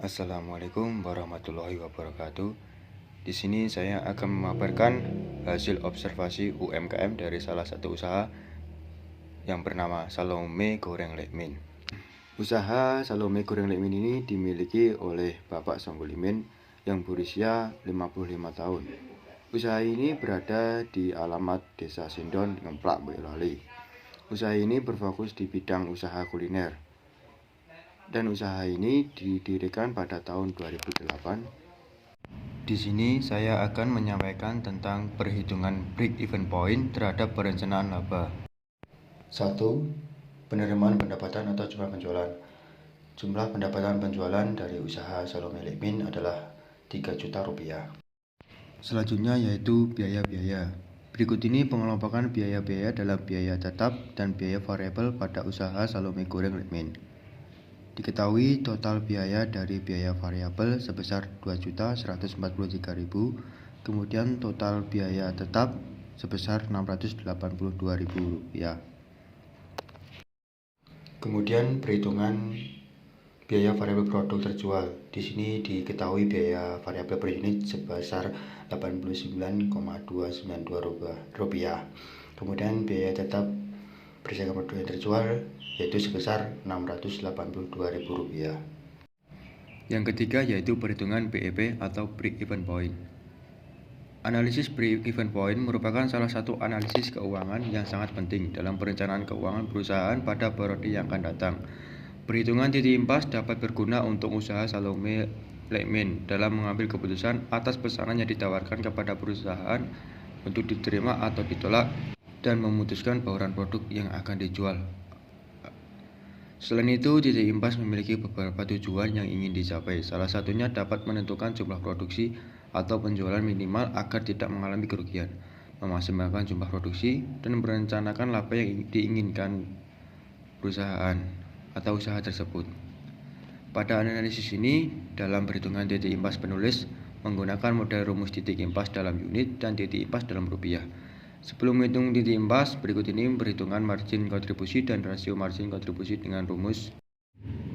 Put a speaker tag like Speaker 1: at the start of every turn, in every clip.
Speaker 1: Assalamualaikum warahmatullahi wabarakatuh. Di sini saya akan memaparkan hasil observasi UMKM dari salah satu usaha yang bernama Salome Goreng Lekmin. Usaha Salome Goreng Lekmin ini dimiliki oleh Bapak Songgulimin yang berusia 55 tahun. Usaha ini berada di alamat Desa Sindon, Ngemplak, Boyolali. Usaha ini berfokus di bidang usaha kuliner. Dan usaha ini didirikan pada tahun 2008. Di sini saya akan menyampaikan tentang perhitungan break-even point terhadap perencanaan laba. 1. Penerimaan pendapatan atau jumlah penjualan. Jumlah pendapatan penjualan dari usaha Salome Lekmin adalah 3 juta rupiah. Selanjutnya yaitu biaya-biaya. Berikut ini pengelompokan biaya-biaya dalam biaya tetap dan biaya variabel pada usaha Salome Goreng Lekmin. Diketahui total biaya dari biaya variabel sebesar Rp2.143.000, kemudian total biaya tetap sebesar Rp682.000. Kemudian perhitungan biaya variabel produk terjual. Di sini diketahui biaya variabel per unit sebesar Rp89,292. Kemudian biaya tetap berdasarkan produk yang terjual yaitu sebesar Rp682.000. Yang ketiga yaitu perhitungan BEP atau break even point. Analisis break even point merupakan salah satu analisis keuangan yang sangat penting dalam perencanaan keuangan perusahaan pada periode yang akan datang. Perhitungan titik impas dapat berguna untuk usaha Salome Lekmin dalam mengambil keputusan atas pesanan yang ditawarkan kepada perusahaan untuk diterima atau ditolak dan memutuskan bauran produk yang akan dijual. Selain itu, titik impas memiliki beberapa tujuan yang ingin dicapai. Salah satunya dapat menentukan jumlah produksi atau penjualan minimal agar tidak mengalami kerugian, memaksimalkan jumlah produksi, dan merencanakan laba yang diinginkan perusahaan atau usaha tersebut. Pada analisis ini, dalam perhitungan titik impas penulis menggunakan model rumus titik impas dalam unit dan titik impas dalam rupiah. Sebelum menghitung titik impas, berikut ini perhitungan margin kontribusi dan rasio margin kontribusi dengan rumus.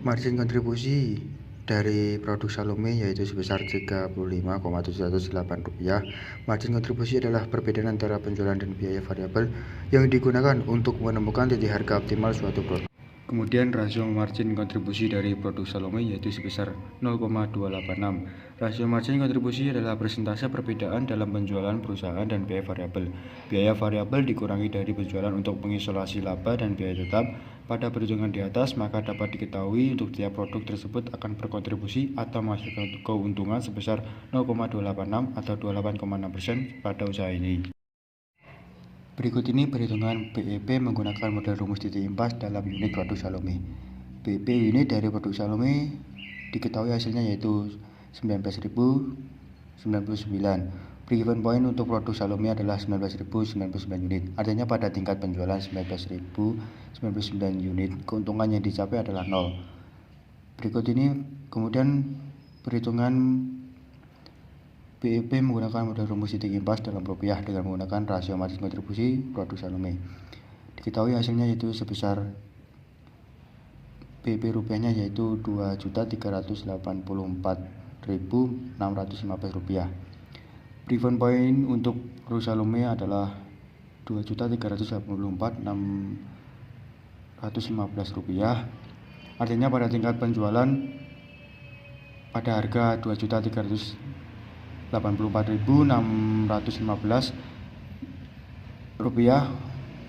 Speaker 1: Margin kontribusi dari produk Salome yaitu sebesar Rp35,708. Margin kontribusi adalah perbedaan antara penjualan dan biaya variabel yang digunakan untuk menemukan titik harga optimal suatu produk. Kemudian rasio margin kontribusi dari produk Salome yaitu sebesar 0,286. Rasio margin kontribusi adalah persentase perbedaan dalam penjualan perusahaan dan biaya variabel. Biaya variabel dikurangi dari penjualan untuk mengisolasi laba dan biaya tetap. Pada perhitungan di atas, maka dapat diketahui untuk tiap produk tersebut akan berkontribusi atau menghasilkan keuntungan sebesar 0,286 atau 28,6% pada usaha ini. Berikut ini perhitungan BEP menggunakan model rumus titik impas dalam unit produk Salome. BEP unit dari produk Salome diketahui hasilnya yaitu 19.099. Break-even point untuk produk Salome adalah 19.099 unit. Artinya pada tingkat penjualan 19.099 unit, keuntungan yang dicapai adalah 0. Berikut ini kemudian perhitungan BEP menggunakan model rumus titik impas dalam rupiah dengan menggunakan rasio margin kontribusi produk Salome. Diketahui hasilnya yaitu sebesar BEP rupiahnya yaitu Rp2.384.615. Break-even point untuk produk Salome adalah Rp2.384.615. Artinya pada tingkat penjualan pada harga Rp2.384.615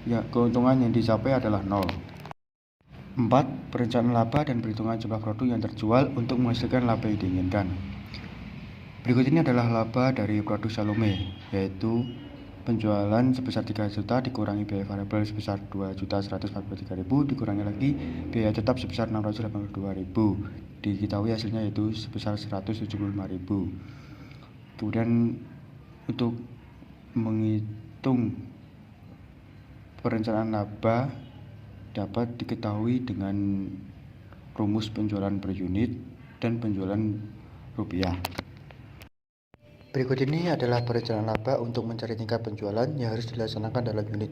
Speaker 1: ya, keuntungan yang dicapai adalah 0. 4. Perencanaan laba dan perhitungan jumlah produk yang terjual untuk menghasilkan laba yang diinginkan. Berikut ini adalah laba dari produk Salome, yaitu
Speaker 2: penjualan sebesar 3 juta dikurangi biaya variabel sebesar 2.143.000 dikurangi lagi biaya tetap sebesar 682.000. Diketahui hasilnya yaitu sebesar 175.000. Kemudian untuk menghitung perencanaan laba dapat diketahui dengan rumus penjualan per unit dan penjualan rupiah. Berikut ini adalah perencanaan laba untuk mencari tingkat penjualan yang harus dilaksanakan dalam unit,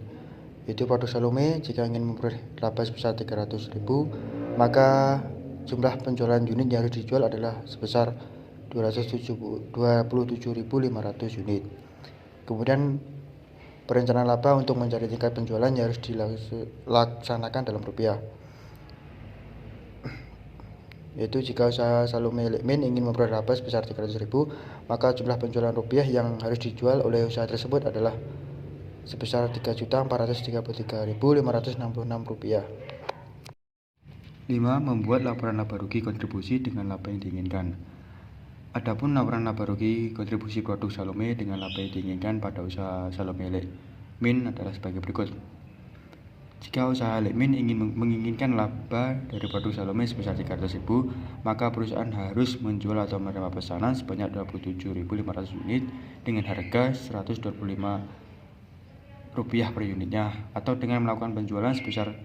Speaker 2: yaitu produk Salome. Jika ingin memperoleh laba sebesar 300.000, maka jumlah penjualan unit yang harus dijual adalah sebesar 27.500 unit. Kemudian perencanaan laba untuk mencari tingkat penjualan yang harus dilaksanakan dalam rupiah, yaitu jika usaha Salome Lekmin ingin memperoleh laba sebesar 300.000, maka jumlah penjualan rupiah yang harus dijual oleh usaha tersebut adalah sebesar 3.433.566 rupiah. 5. Membuat laporan laba rugi kontribusi dengan laba yang diinginkan. Adapun laporan laba rugi kontribusi produk Salome dengan laba yang diinginkan pada usaha Salome Lekmin adalah sebagai berikut. Jika usaha Lekmin menginginkan laba dari produk Salome sebesar 300.000, maka perusahaan harus menjual atau menerima pesanan sebanyak 27.500 unit dengan harga Rp125 per unitnya, atau dengan melakukan penjualan sebesar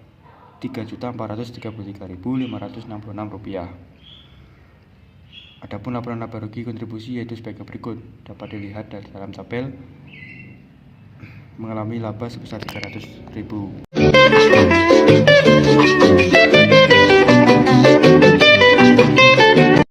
Speaker 2: Rp3.433.566. Adapun laporan laba rugi kontribusi yaitu sebagai berikut, dapat dilihat dari dalam tabel. Mengalami laba sebesar 300.000.